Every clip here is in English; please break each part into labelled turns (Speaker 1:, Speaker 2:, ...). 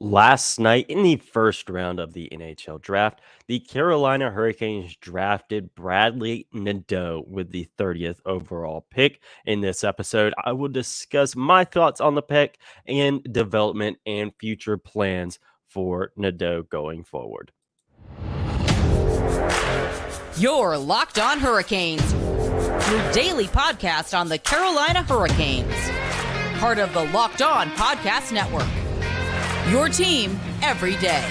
Speaker 1: Last night in the first round of the NHL draft, the Carolina Hurricanes drafted Bradly Nadeau with the 30th overall pick. In this episode, I will discuss my thoughts on the pick and development and future plans for Nadeau going forward.
Speaker 2: You're Locked On Hurricanes, your daily podcast on the Carolina Hurricanes, part of the Locked On Podcast Network. Your team every day.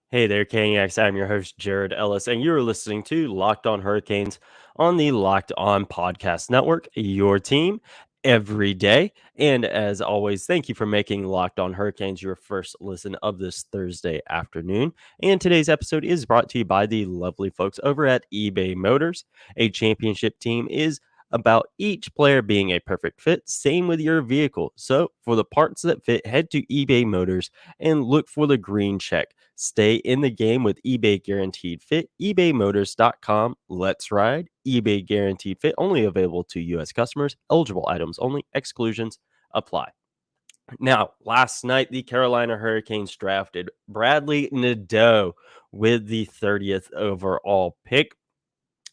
Speaker 1: Hey there, Caniacs. I'm your host, Jared Ellis, and you're listening to Locked On Hurricanes on the Locked On Podcast Network, your team every day. And as always, thank you for making Locked On Hurricanes your first listen of this Thursday afternoon. And today's episode is brought to you by the lovely folks over at eBay Motors. A championship team is about each player being a perfect fit. Same with your vehicle. So for the parts that fit, head to eBay Motors and look for the green check. Stay in the game with eBay Guaranteed Fit. ebaymotors.com. Let's ride. eBay Guaranteed Fit only available to U.S. customers. Eligible items only. Exclusions apply. Now, last night, the Carolina Hurricanes drafted Bradly Nadeau with the 30th overall pick.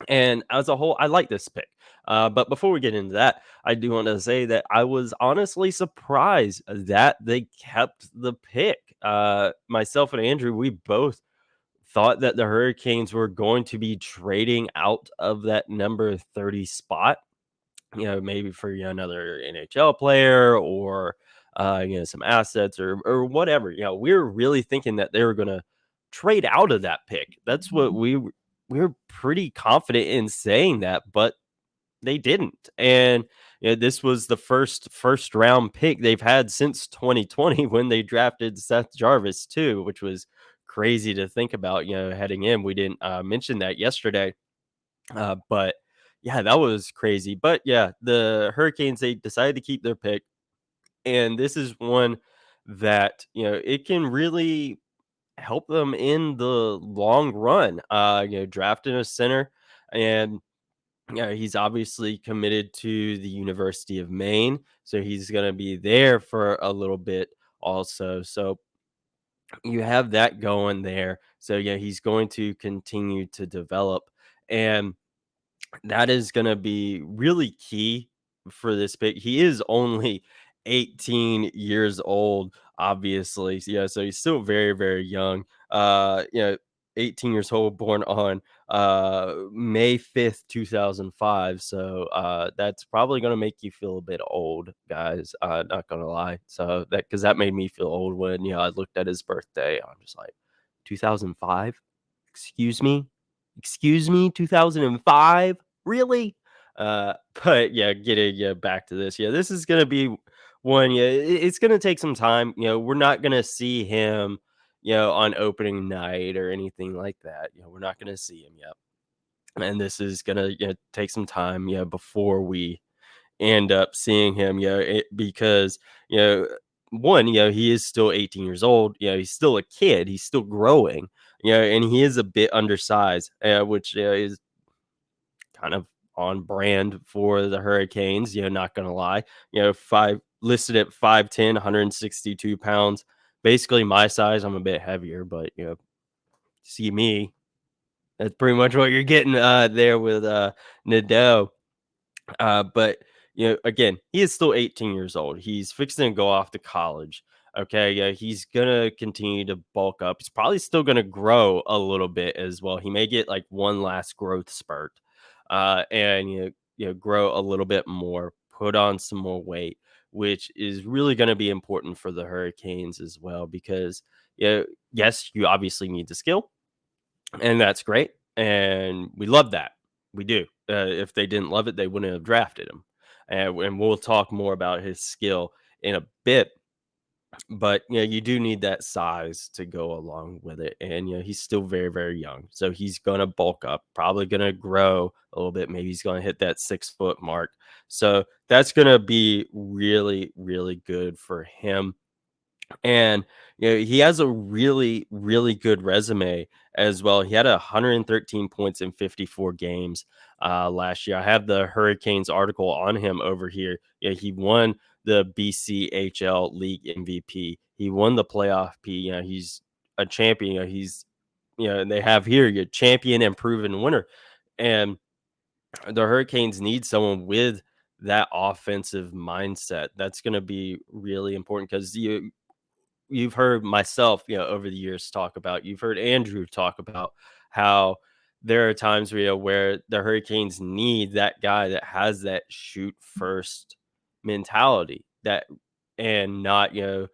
Speaker 1: And as a whole, I like this pick. But before we get into that, I do want to say that I was honestly surprised that they kept the pick. Myself and Andrew, we both thought that the Hurricanes were going to be trading out of that number 30 spot, maybe for another NHL player or some assets or whatever. We were really thinking that they were going to trade out of that pick. That's what we were pretty confident in saying that, but they didn't. And this was the first round pick they've had since 2020 when they drafted Seth Jarvis too, which was crazy to think about, heading in. We didn't mention that yesterday. But yeah, that was crazy. But yeah, the Hurricanes, they decided to keep their pick. And this is one that, it can really help them in the long run. Drafting a center, and he's obviously committed to the University of Maine, so he's going to be there for a little bit also. So you have that going there. So yeah, he's going to continue to develop, and that is going to be really key for this pick. He is only 18 years old, obviously. Yeah, so he's still very, very young. 18 years old, born on May 5th, 2005. So that's probably going to make you feel a bit old, guys. Not going to lie. So because that made me feel old when, I looked at his birthday. I'm just like, 2005? Excuse me, 2005? Really? But yeah, getting back to this. Yeah, this is gonna be one. Yeah, it's gonna take some time. We're not gonna see him, on opening night or anything like that. We're not gonna see him yet. And this is gonna take some time, before we end up seeing him, because one, he is still 18 years old. He's still a kid. He's still growing. And he is a bit undersized, which is kind of on brand for the Hurricanes. Not gonna lie. Five listed at 5'10", 162 pounds. Basically my size. I'm a bit heavier, but see me. That's pretty much what you're getting there with Nadeau. But again, he is still 18 years old. He's fixing to go off to college. Okay, yeah, he's gonna continue to bulk up. He's probably still gonna grow a little bit as well. He may get like one last growth spurt, and grow a little bit more, put on some more weight, which is really going to be important for the Hurricanes as well. Because yes, you obviously need the skill, and that's great, and we love that. We do. If they didn't love it, they wouldn't have drafted him. And we'll talk more about his skill in a bit. But you do need that size to go along with it. And he's still very, very young. So he's gonna bulk up, probably gonna grow a little bit. Maybe he's gonna hit that 6-foot mark. So that's gonna be really, really good for him. And he has a really, really good resume as well. He had 113 points in 54 games last year. I have the Hurricanes article on him over here. He won the BCHL League MVP. He won the playoff P. He's a champion. He's and they have here your champion and proven winner. And the Hurricanes need someone with that offensive mindset. That's going to be really important because you've heard myself, over the years talk about, you've heard Andrew talk about how there are times where the Hurricanes need that guy that has that shoot first mentality that and not, you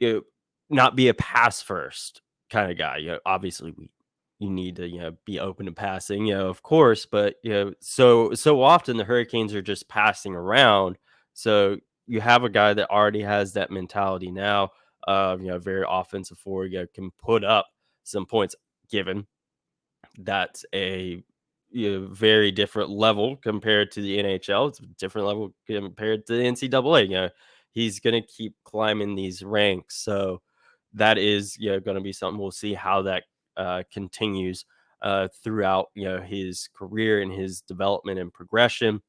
Speaker 1: know, not be a pass first kind of guy. Obviously you need to, be open to passing, of course, but so often the Hurricanes are just passing around. So you have a guy that already has that mentality now, very offensive forward, can put up some points given that's a very different level compared to the NHL. It's a different level compared to the NCAA. He's going to keep climbing these ranks. So that is going to be something we'll see how that continues throughout his career and his development and progression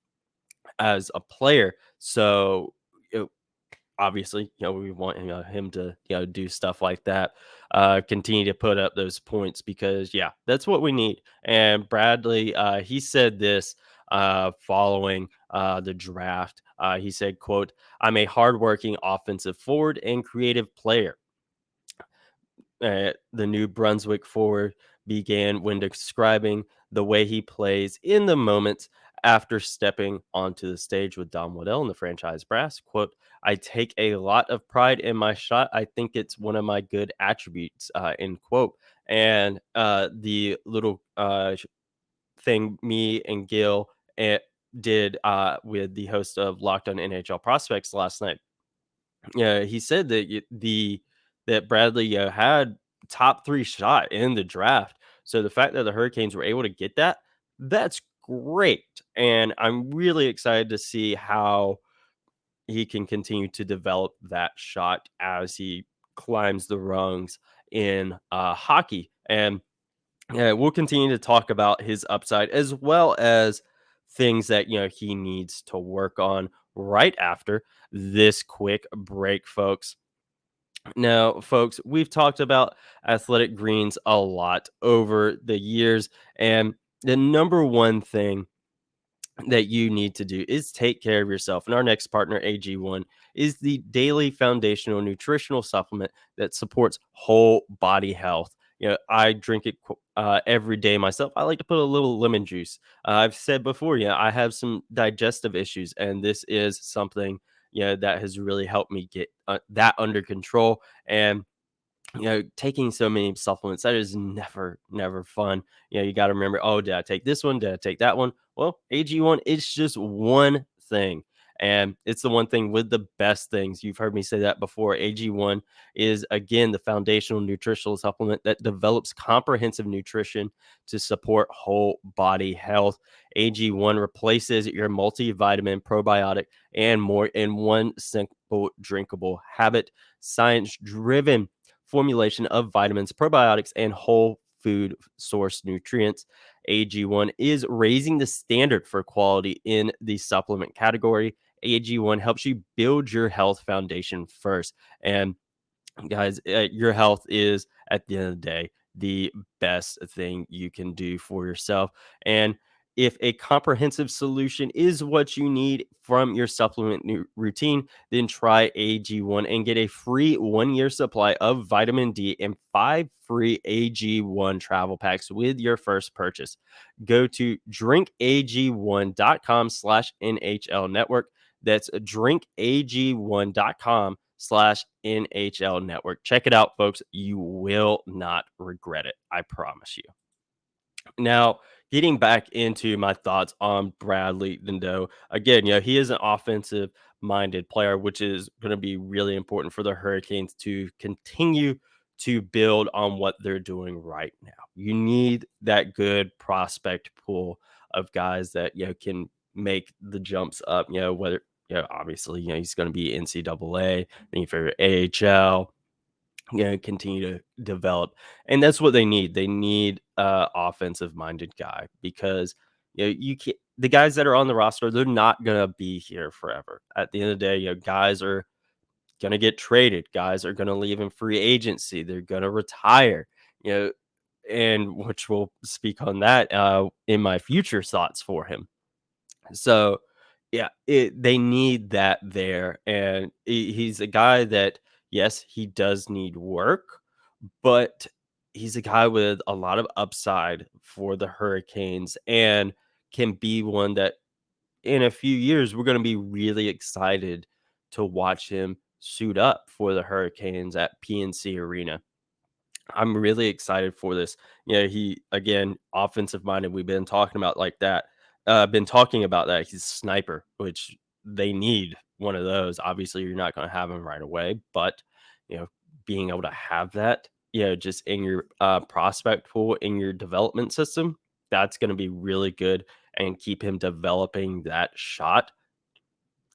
Speaker 1: as a player. So obviously, we want him to do stuff like that, continue to put up those points because that's what we need. And Bradly, he said this following the draft. He said, "quote I'm a hardworking offensive forward and creative player." The New Brunswick forward began when describing the way he plays in the moments after stepping onto the stage with Don Waddell and the franchise brass. Quote, "I take a lot of pride in my shot. I think it's one of my good attributes," end quote. And the little thing me and Gil did with the host of Locked on NHL Prospects last night, he said that that Bradly had top 3 shot in the draft. So the fact that the Hurricanes were able to get that, that's great. And I'm really excited to see how he can continue to develop that shot as he climbs the rungs in hockey. And we'll continue to talk about his upside as well as things that he needs to work on right after this quick break, folks. Now, folks, we've talked about athletic greens a lot over the years, and the number one thing that you need to do is take care of yourself. And our next partner, AG1, is the daily foundational nutritional supplement that supports whole body health. I drink it every day myself. I like to put a little lemon juice. I've said before, I have some digestive issues, and this is something that has really helped me get that under control. And taking so many supplements, that is never fun. You got to remember, oh, did I take this one? Did I take that one? Well, AG1, it's just one thing. And it's the one thing with the best things. You've heard me say that before. AG1 is, again, the foundational nutritional supplement that develops comprehensive nutrition to support whole body health. AG1 replaces your multivitamin, probiotic, and more in one simple drinkable habit. Science driven formulation of vitamins, probiotics, and whole food source nutrients. AG1 is raising the standard for quality in the supplement category. AG1 helps you build your health foundation first. And guys, your health is, at the end of the day, the best thing you can do for yourself. And if a comprehensive solution is what you need from your supplement routine, then try AG1 and get a free 1-year supply of vitamin D and 5 free AG1 travel packs with your first purchase. Go to drinkag1.com/NHL network. That's drinkag1.com/NHL network. Check it out, folks. You will not regret it. I promise you. Now, getting back into my thoughts on Bradly Nadeau, again, he is an offensive minded player, which is going to be really important for the Hurricanes to continue to build on what they're doing right now. You need that good prospect pool of guys that can make the jumps up, whether obviously, he's going to be NCAA, then for AHL, continue to develop. And that's what they need. They need offensive minded guy because you can't, the guys that are on the roster, they're not going to be here forever. At the end of the day, guys are going to get traded. Guys are going to leave in free agency. They're going to retire, you know, and which will speak on that in my future thoughts for him. So, yeah, they need that there. And he's a guy that, yes, he does need work, but he's a guy with a lot of upside for the Hurricanes and can be one that in a few years we're going to be really excited to watch him suit up for the Hurricanes at PNC Arena. I'm really excited for this. He again offensive minded. We've been talking about like that. Been talking about that. He's a sniper, which they need one of those. Obviously, you're not going to have him right away, but being able to have that, just in your prospect pool in your development system, that's going to be really good and keep him developing that shot.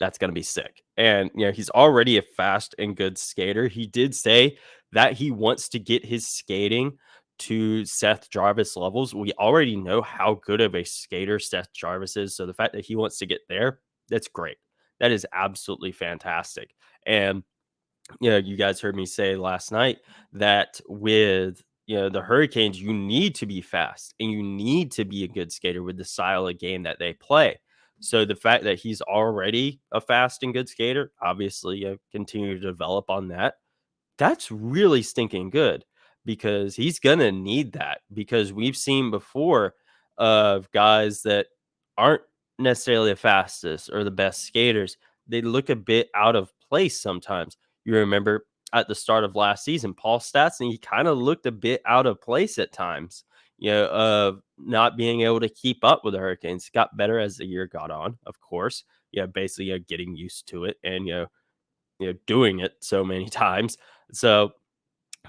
Speaker 1: That's going to be sick. And, he's already a fast and good skater. He did say that he wants to get his skating to Seth Jarvis levels. We already know how good of a skater Seth Jarvis is. So the fact that he wants to get there, that's great. That is absolutely fantastic. And, you guys heard me say last night that with the Hurricanes, you need to be fast and you need to be a good skater with the style of game that they play. So the fact that he's already a fast and good skater, obviously, continue to develop on that. That's really stinking good because he's gonna need that because we've seen before of guys that aren't necessarily the fastest or the best skaters. They look a bit out of place sometimes. You remember at the start of last season, Paul Stastny, he kind of looked a bit out of place at times, of not being able to keep up with the Hurricanes. Got better as the year got on, of course. Basically getting used to it and doing it so many times. So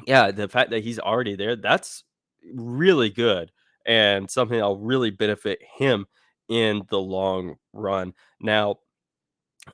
Speaker 1: yeah, the fact that he's already there, that's really good and something that'll really benefit him in the long run. Now,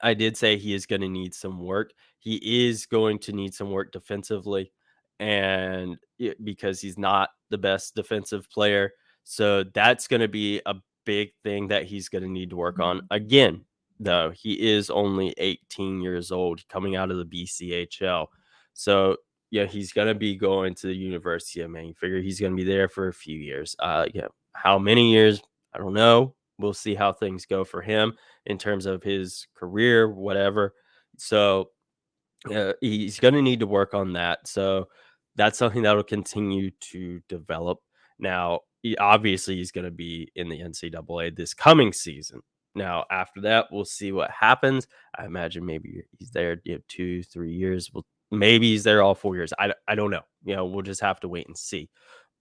Speaker 1: I did say he is going to need some work. He is going to need some work defensively, and because he's not the best defensive player, so that's going to be a big thing that he's going to need to work on. Again, though, he is only 18 years old, coming out of the BCHL, so he's going to be going to the University of Maine. Figure he's going to be there for a few years. How many years? I don't know. We'll see how things go for him in terms of his career, whatever. So he's going to need to work on that. So that's something that will continue to develop. Now, obviously, he's going to be in the NCAA this coming season. Now, after that, we'll see what happens. I imagine maybe he's there 2-3 years. Maybe he's there all 4 years. I don't know. We'll just have to wait and see.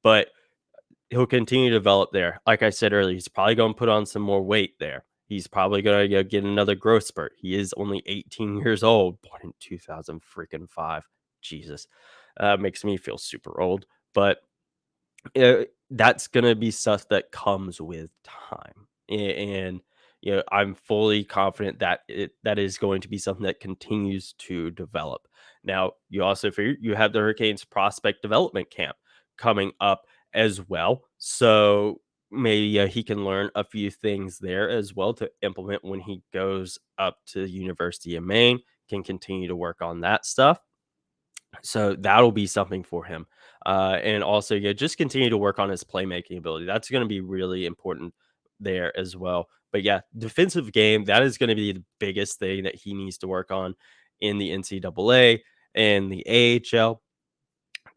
Speaker 1: But he'll continue to develop there. Like I said earlier, he's probably going to put on some more weight there. He's probably going to get another growth spurt. He is only 18 years old, born in 2005. Jesus, makes me feel super old. But that's going to be stuff that comes with time. And I'm fully confident that that is going to be something that continues to develop. Now, you also figure you have the Hurricanes prospect development camp coming up as well. So maybe he can learn a few things there as well to implement when he goes up to the University of Maine, can continue to work on that stuff. So that'll be something for him. And also, just continue to work on his playmaking ability. That's going to be really important there as well. But yeah, defensive game, that is going to be the biggest thing that he needs to work on in the NCAA and the AHL.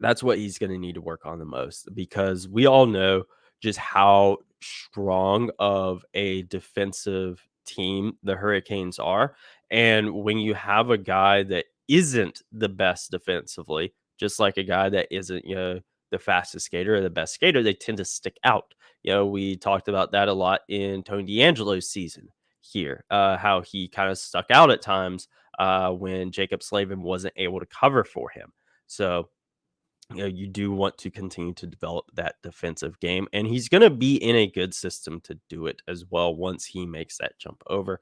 Speaker 1: That's what he's going to need to work on the most because we all know just how strong of a defensive team the Hurricanes are. And when you have a guy that isn't the best defensively, just like a guy that isn't, the fastest skater or the best skater, they tend to stick out. We talked about that a lot in Tony D'Angelo's season here, how he kind of stuck out at times when Jacob Slavin wasn't able to cover for him. So, you do want to continue to develop that defensive game, and he's going to be in a good system to do it as well once he makes that jump over.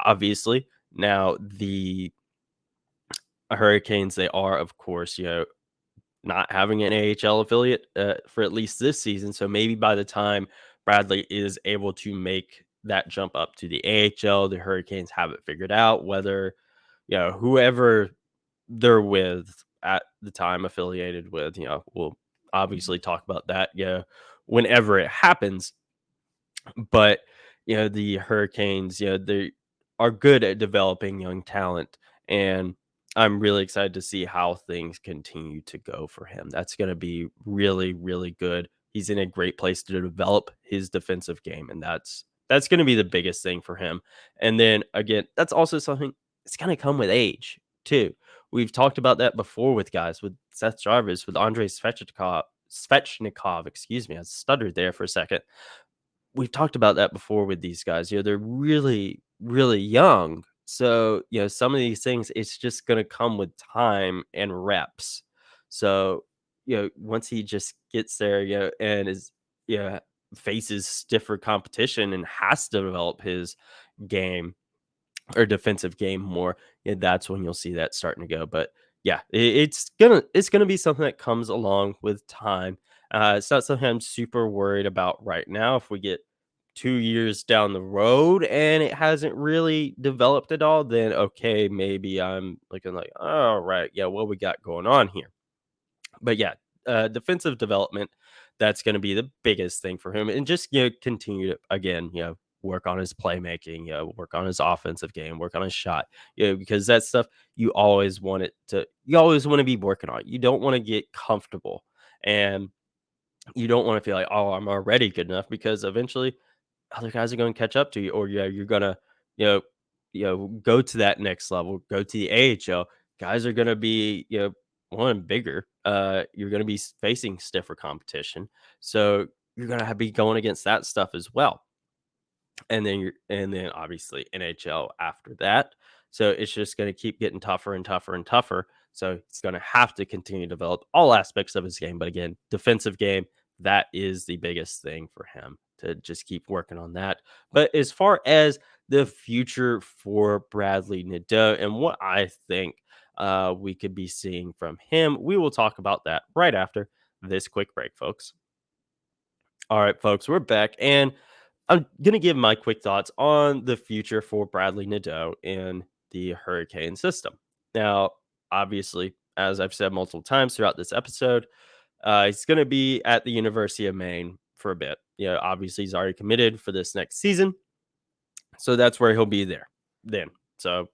Speaker 1: Obviously, Now, the Hurricanes, they are, of course, not having an AHL affiliate for at least this season. So maybe by the time Bradly is able to make that jump up to the AHL, the Hurricanes have it figured out, whether, whoever they're with at the time, affiliated with, we'll obviously talk about that, whenever it happens. But, the Hurricanes, they are good at developing young talent, and I'm really excited to see how things continue to go for him. That's gonna be really, really good. He's in a great place to develop his defensive game, and that's gonna be the biggest thing for him. And then again, that's also something it's gonna come with age too. We've talked about that before with guys, with Seth Jarvis, with Andrei Svechnikov, excuse me, I stuttered there for a second. We've talked about that before with these guys. They're really, really young. So, some of these things, it's just going to come with time and reps. So, once he just gets there, and faces stiffer competition and has to develop his game or defensive game more, that's when you'll see that starting to go. But yeah, it's gonna be something that comes along with time. It's not something I'm super worried about right now. If we get 2 years down the road and it hasn't really developed at all, then okay, maybe I'm looking like, all right, yeah, what we got going on here. But yeah, defensive development, that's going to be the biggest thing for him, and just continue to again, work on his playmaking, work on his offensive game, work on his shot, because that stuff you always want to be working on. You don't want to get comfortable, and you don't want to feel like, oh, I'm already good enough, because eventually other guys are going to catch up to you, or you're gonna, you know, go to that next level, go to the AHL. Guys are gonna be, one bigger. You're gonna be facing stiffer competition, so you're gonna be going against that stuff as well. And then obviously NHL after that. So it's just going to keep getting tougher and tougher and tougher. So he's going to have to continue to develop all aspects of his game. But again, defensive game, that is the biggest thing for him, to just keep working on that. But as far as the future for Bradly Nadeau and what I think we could be seeing from him, we will talk about that right after this quick break, folks. All right, folks, we're back, and I'm gonna give my quick thoughts on the future for Bradly Nadeau in the Hurricane system. Now, obviously, as I've said multiple times throughout this episode, he's gonna be at the University of Maine for a bit. Obviously, he's already committed for this next season, so that's where he'll be there then. So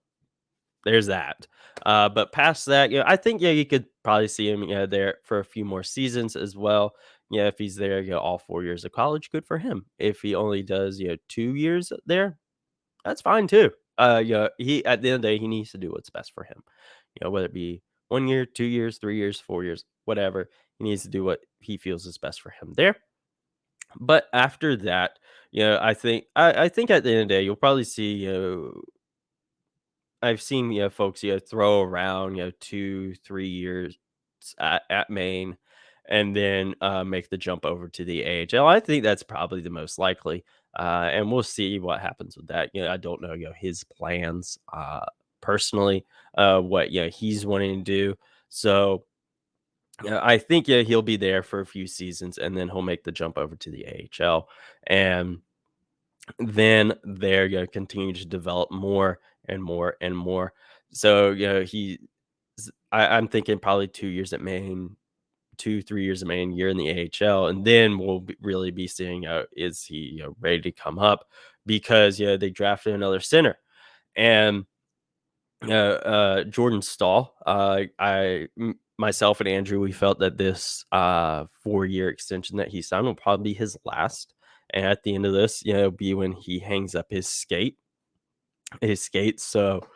Speaker 1: there's that. But past that, I think you could probably see him there for a few more seasons as well. Yeah, if he's there, all 4 years of college, good for him. If he only does 2 years there, that's fine too. He at the end of the day, he needs to do what's best for him. Whether it be 1 year, 2 years, 3 years, 4 years, whatever, he needs to do what he feels is best for him there. But after that, I think at the end of the day, you'll probably see I've seen, folks, throw around, 2, 3 years at Maine, and then make the jump over to the AHL. I think that's probably the most likely, and we'll see what happens with that. I don't know, his plans personally, what he's wanting to do. So I think he'll be there for a few seasons, and then he'll make the jump over to the AHL, and then they're going to continue to develop more and more and more. So, I'm thinking probably 2 years at Maine, 2, 3 years at Maine, year in the AHL. And then we'll really be seeing, is he ready to come up, because, they drafted another center. And Jordan Stahl, myself and Andrew, we felt that this 4-year extension that he signed will probably be his last. And at the end of this, be when he hangs up his skates. So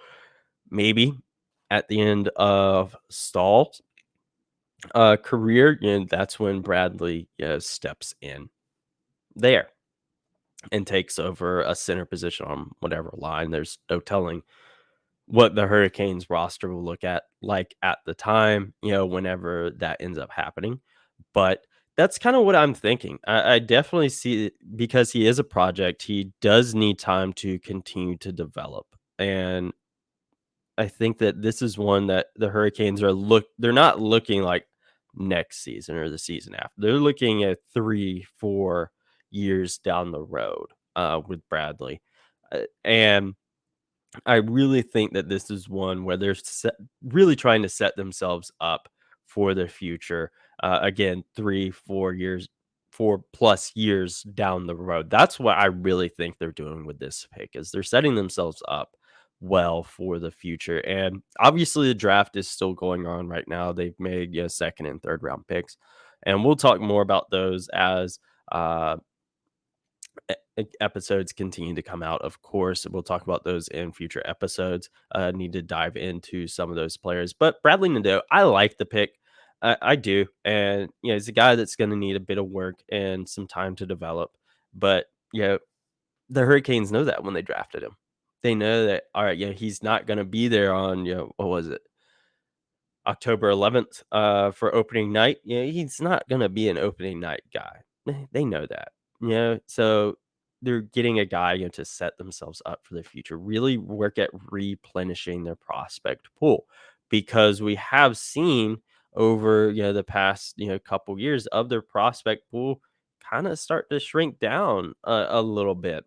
Speaker 1: maybe at the end of Stahl's career, that's when Bradly steps in there and takes over a center position on whatever line. There's no telling what the Hurricanes roster will look like at the time, whenever that ends up happening. But that's kind of what I'm thinking. I definitely see it, because he is a project. He does need time to continue to develop. And I think that this is one that the Hurricanes they're not looking like next season or the season after. They're looking at 3, 4 years down the road with Bradley. And I really think that this is one where they're really trying to set themselves up for the future. Again, 3, 4 years, 4+ years down the road. That's what I really think they're doing with this pick is they're setting themselves up well for the future. And obviously, the draft is still going on right now. They've made second and third round picks, and we'll talk more about those as uh, episodes continue to come out. Of course, we'll talk about those in future episodes. Need to dive into some of those players, but Bradly Nadeau, I like the pick. I do, and he's a guy that's going to need a bit of work and some time to develop. But the Hurricanes know that when they drafted him, they know that all right, he's not going to be there on what was it, October 11th, for opening night. He's not gonna be an opening night guy. They know that, so they're getting a guy, to set themselves up for the future, really work at replenishing their prospect pool because we have seen over, the past, couple years of their prospect pool kind of start to shrink down a little bit.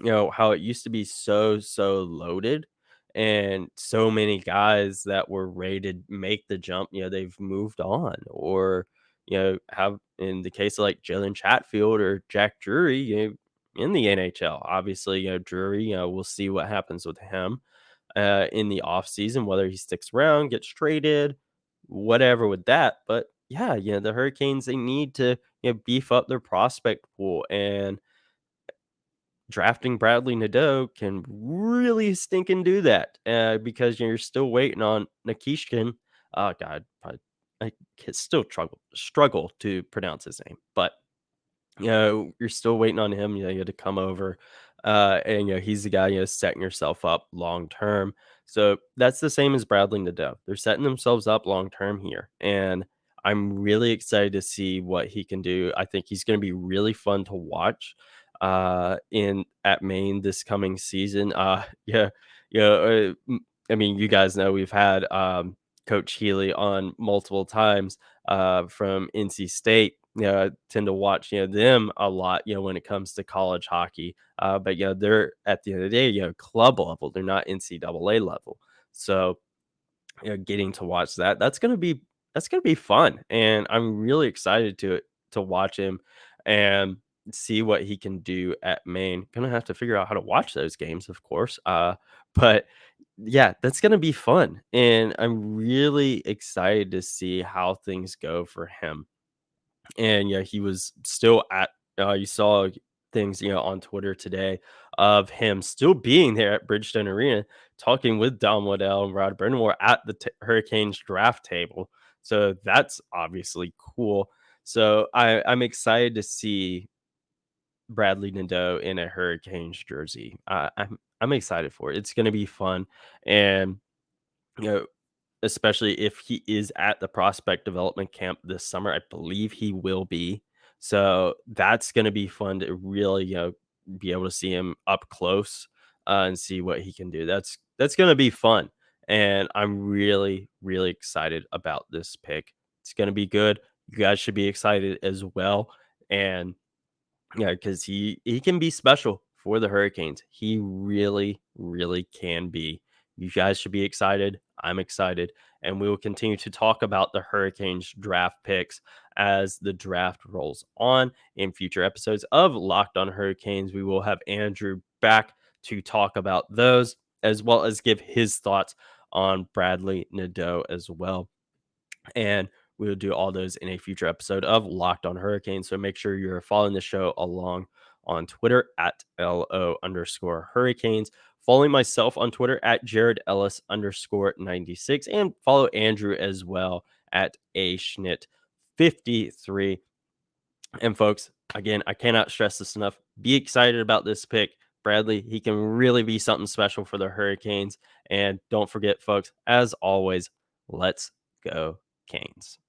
Speaker 1: How it used to be so loaded and so many guys that were rated make the jump, they've moved on or, have in the case of like Jalen Chatfield or Jack Drury, in the NHL. Obviously, Drury, we'll see what happens with him in the offseason, whether he sticks around, gets traded, whatever with that. But yeah, the Hurricanes, they need to beef up their prospect pool and drafting Bradly Nadeau can really stinking do that because you're still waiting on Nikishkin. Oh God, I can still struggle to pronounce his name, but you're still waiting on him, to come over. And he's the guy, setting yourself up long term. So that's the same as Bradly Nadeau. They're setting themselves up long term here. And I'm really excited to see what he can do. I think he's going to be really fun to watch in at Maine this coming season. I mean, you guys know we've had Coach Healy on multiple times from NC State. I tend to watch them a lot. When it comes to college hockey, but they're at the end of the day, club level. They're not NCAA level. So getting to watch that's gonna be fun, and I'm really excited to watch him and see what he can do at Maine. Gonna have to figure out how to watch those games, of course. But yeah, that's gonna be fun, and I'm really excited to see how things go for him. And he was still at you saw things on Twitter today of him still being there at Bridgestone Arena talking with Don Waddell and Rod Brind'amour at the Hurricanes draft table. So that's obviously cool. So I'm excited to see Bradly Nadeau in a Hurricanes jersey. I'm excited for it. It's going to be fun, and you know especially if he is at the prospect development camp this summer. I believe he will be. So that's going to be fun to really, be able to see him up close and see what he can do. That's going to be fun. And I'm really, really excited about this pick. It's going to be good. You guys should be excited as well. And yeah, because he can be special for the Hurricanes. He really, really can be. You guys should be excited. I'm excited. And we will continue to talk about the Hurricanes draft picks as the draft rolls on in future episodes of Locked on Hurricanes. We will have Andrew back to talk about those, as well as give his thoughts on Bradly Nadeau as well. And we will do all those in a future episode of Locked on Hurricanes. So make sure you're following the show along on Twitter at LO_Hurricanes. Following myself on Twitter at Jared Ellis _96, and follow Andrew as well at ASchnitt53. And folks, again, I cannot stress this enough. Be excited about this pick. Bradly, he can really be something special for the Hurricanes. And don't forget, folks, as always, let's go Canes.